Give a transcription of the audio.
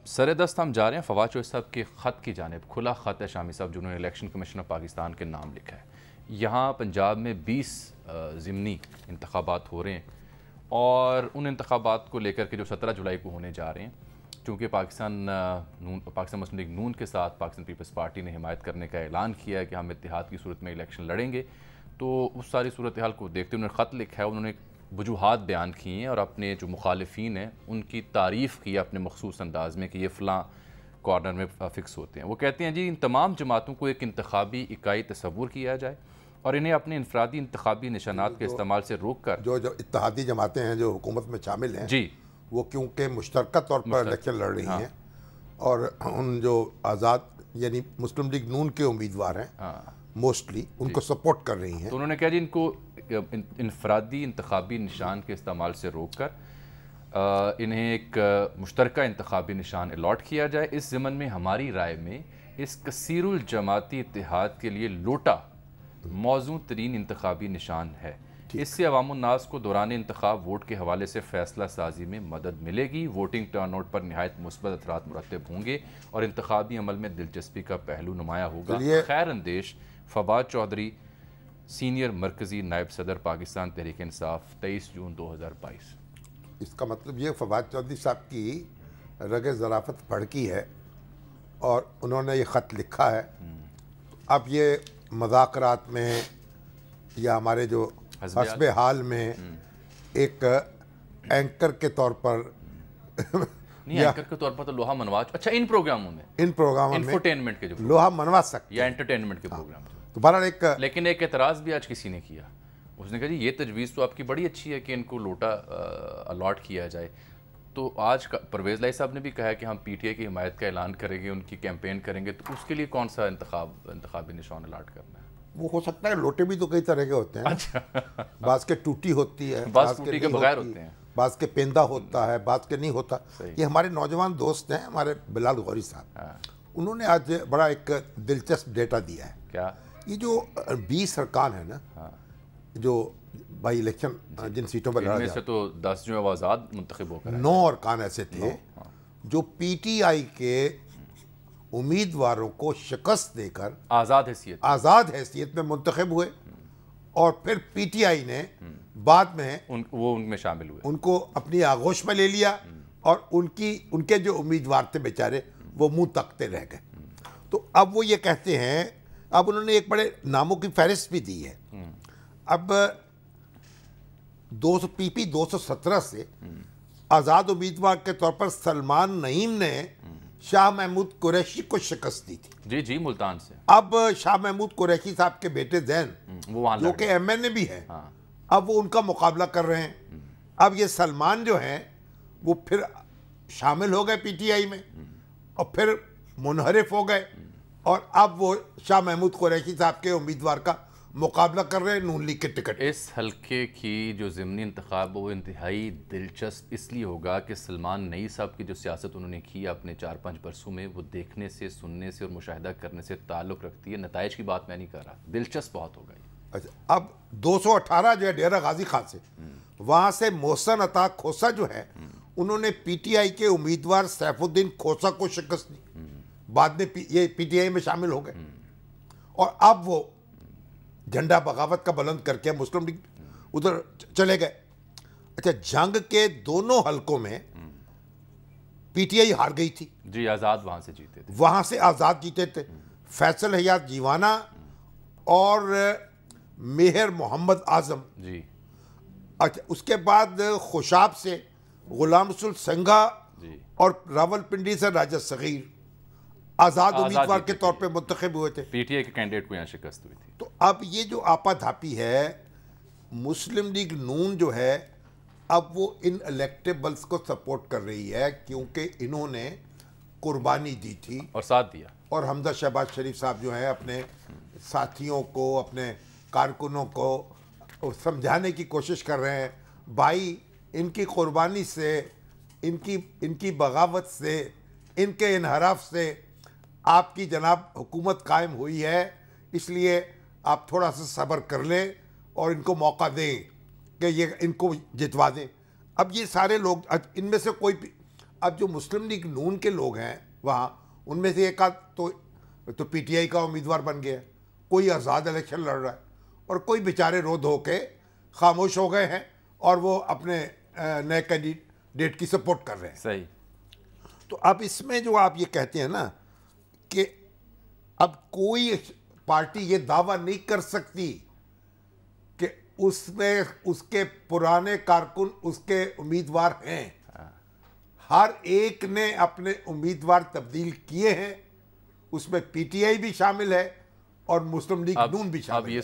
سر دست ہم جا رہے ہیں فواد چوہدری صاحب کے خط کی جانب. کھلا خط ہے شامی صاحب جنہوں نے الیکشن کمیشن آف پاکستان کے نام لکھا ہے. یہاں پنجاب میں 20 ضمنی انتخابات ہو رہے ہیں اور ان انتخابات کو لے کر کے جو 17 جولائی کو ہونے جا رہے ہیں، چونکہ پاکستان مسلم لیگ نون کے ساتھ پاکستان پیپلز پارٹی نے حمایت کرنے کا اعلان کیا ہے کہ ہم اتحاد کی صورت میں الیکشن لڑیں گے، تو اس ساری صورتحال کو دیکھتے ہوئے انہوں نے خط لکھا ہے. انہوں نے وجوہات بیان کی ہیں اور اپنے جو مخالفین ہیں ان کی تعریف کی ہے اپنے مخصوص انداز میں کہ یہ فلاں کارنر میں فکس ہوتے ہیں. وہ کہتے ہیں جی ان تمام جماعتوں کو ایک انتخابی اکائی تصور کیا جائے اور انہیں اپنے انفرادی انتخابی نشانات کے استعمال سے روک کر جو اتحادی جماعتیں ہیں جو حکومت میں شامل ہیں جی وہ کیونکہ مشترکہ طور پر الیکشن لڑ رہی ہیں اور ان جو آزاد یعنی مسلم لیگ نون کے امیدوار ہیں موسٹلی ان کو سپورٹ کر رہی ہیں. تو انہوں نے کہا جی ان کو انفرادی انتخابی نشان کے استعمال سے روک کر انہیں ایک مشترکہ انتخابی نشان الاٹ کیا جائے. اس ضمن میں ہماری رائے میں اس کثیر الجماعتی اتحاد کے لیے لوٹا موزوں ترین انتخابی نشان ہے. اس سے عوام الناس کو دوران انتخاب ووٹ کے حوالے سے فیصلہ سازی میں مدد ملے گی. ووٹنگ ٹرن آؤٹ پر نہایت مثبت اثرات مرتب ہوں گے اور انتخابی عمل میں دلچسپی کا پہلو نمایاں ہوگا. خیر اندیش فواد چوہدری، سینئر مرکزی نائب صدر پاکستان تحریک انصاف، 23 جون 2022. اس کا مطلب یہ فواد چوہدری صاحب کی رگ ظرافت بھڑکی ہے اور انہوں نے یہ خط لکھا ہے. اب یہ مذاکرات میں یا ہمارے جو حسب حال میں ایک اینکر کے طور پر نہیں، اینکر کے طور پر تو لوہا منوا اچھا ان پروگراموں میں انفوٹینمنٹ کے جو لوہا منوا سکتے یا انٹرٹینمنٹ کے پروگرام تو بہرحال لیکن ایک اعتراض بھی آج کسی نے کیا. اس نے کہا جی یہ تجویز تو آپ کی بڑی اچھی ہے کہ ان کو لوٹا الاٹ کیا جائے، تو آج پرویز لائی صاحب نے بھی کہا ہے کہ ہم پی ٹی آئی کی حمایت کا اعلان کریں گے، ان کی کیمپین کریں گے، تو اس کے لیے کون سا انتخابی نشان الاٹ کرنا ہے؟ وہ ہو سکتا ہے لوٹے بھی تو کئی طرح کے ہوتے ہیں. بعض کے ٹوٹی ہوتی ہے، بعض ٹوٹی کے بغیر ہوتے ہیں، بعض کے پیندہ ہوتا ہے، بعض کے نہیں ہوتا. یہ ہمارے نوجوان دوست ہیں ہمارے بلال غوری صاحب، انہوں نے آج بڑا ایک دلچسپ ڈیٹا دیا ہے. کیا؟ یہ جو 20 ارکان ہیں نا جو بائی الیکشن جن سیٹوں پر لڑا جائے، ان میں سے تو 10 جو آزاد منتخب ہو کر 9 ارکان ایسے تھے جو پی ٹی آئی کے امیدواروں کو شکست دے کر آزاد حیثیت میں منتخب ہوئے اور پھر پی ٹی آئی نے بعد میں وہ ان میں شامل ہوئے، ان کو اپنی آغوش میں لے لیا اور ان کے جو امیدوار تھے بیچارے وہ منہ تکتے رہ گئے. تو اب وہ یہ کہتے ہیں، اب انہوں نے ایک بڑے ناموں کی فہرست بھی دی ہے. اب پی پی 217 سے آزاد امیدوار کے طور پر سلمان نعیم نے شاہ محمود قریشی کو شکست دی تھی. جی ملتان سے. اب شاہ محمود قریشی صاحب کے بیٹے زین جو کہ ایم این اے بھی ہے، اب وہ ان کا مقابلہ کر رہے ہیں. اب یہ سلمان جو ہیں وہ پھر شامل ہو گئے پی ٹی آئی میں اور پھر منحرف ہو گئے اور اب وہ شاہ محمود قریشی صاحب کے امیدوار کا مقابلہ کر رہے ہیں نون لیگ کے ٹکٹ. اس حلقے کی جو ضمنی انتخاب وہ انتہائی دلچسپ اس لیے ہوگا کہ سلمان نئی صاحب کی جو سیاست انہوں نے کی اپنے 4-5 برسوں میں، وہ دیکھنے سے، سننے سے اور مشاہدہ کرنے سے تعلق رکھتی ہے. نتائج کی بات میں نہیں کر رہا، دلچسپ بہت ہوگا یہ. اچھا، اب 218 جو ہے ڈیرہ غازی خان سے، وہاں سے محسن عطا کھوسا جو ہے انہوں نے پی ٹی آئی کے امیدوار سیف الدین کھوسا کو شکست دی، بعد میں یہ پی ٹی آئی میں شامل ہو گئے اور اب وہ جھنڈا بغاوت کا بلند کر کے مسلم لیگ ادھر چلے گئے. اچھا، جنگ کے دونوں حلقوں میں پی ٹی آئی ہار گئی تھی. جی، آزاد وہاں سے جیتے تھے، وہاں سے آزاد جیتے تھے. فیصل حیات جیوانہ اور مہر محمد اعظم. جی. اچھا، اس کے بعد خوشاب سے غلام رسول سنگھا اور راول پنڈی سے راجہ صغیر آزاد امیدوار کے طور پہ منتخب ہوئے تھے. پی ٹی آئی کے کینڈیڈیٹ کو یہاں شکست ہوئی تھی. تو اب یہ جو آپا دھاپی ہے، مسلم لیگ نون جو ہے اب وہ ان الیکٹیبلز کو سپورٹ کر رہی ہے کیونکہ انہوں نے قربانی دی تھی اور ساتھ دیا. اور حمزہ شہباز شریف صاحب جو ہیں اپنے ساتھیوں کو، اپنے کارکنوں کو سمجھانے کی کوشش کر رہے ہیں، بھائی ان کی قربانی سے، ان کی بغاوت سے، ان کے انحراف سے آپ کی جناب حکومت قائم ہوئی ہے، اس لیے آپ تھوڑا سا صبر کر لیں اور ان کو موقع دیں کہ یہ ان کو جتوا دیں. اب یہ سارے لوگ، ان میں سے کوئی اب جو مسلم لیگ نون کے لوگ ہیں وہاں، ان میں سے ایک آدھ تو پی ٹی آئی کا امیدوار بن گیا، کوئی آزاد الیکشن لڑ رہا ہے، اور کوئی بیچارے رو دھو کے خاموش ہو گئے ہیں اور وہ اپنے نئے کینڈیڈیٹ کی سپورٹ کر رہے ہیں. صحیح. تو اب اس میں جو آپ یہ کہتے ہیں نا کہ اب کوئی پارٹی یہ دعویٰ نہیں کر سکتی کہ اس میں اس کے پرانے کارکن اس کے امیدوار ہیں. ہر ایک نے اپنے امیدوار تبدیل کیے ہیں، اس میں پی ٹی آئی بھی شامل ہے اور مسلم لیگ نون بھی شامل ہے.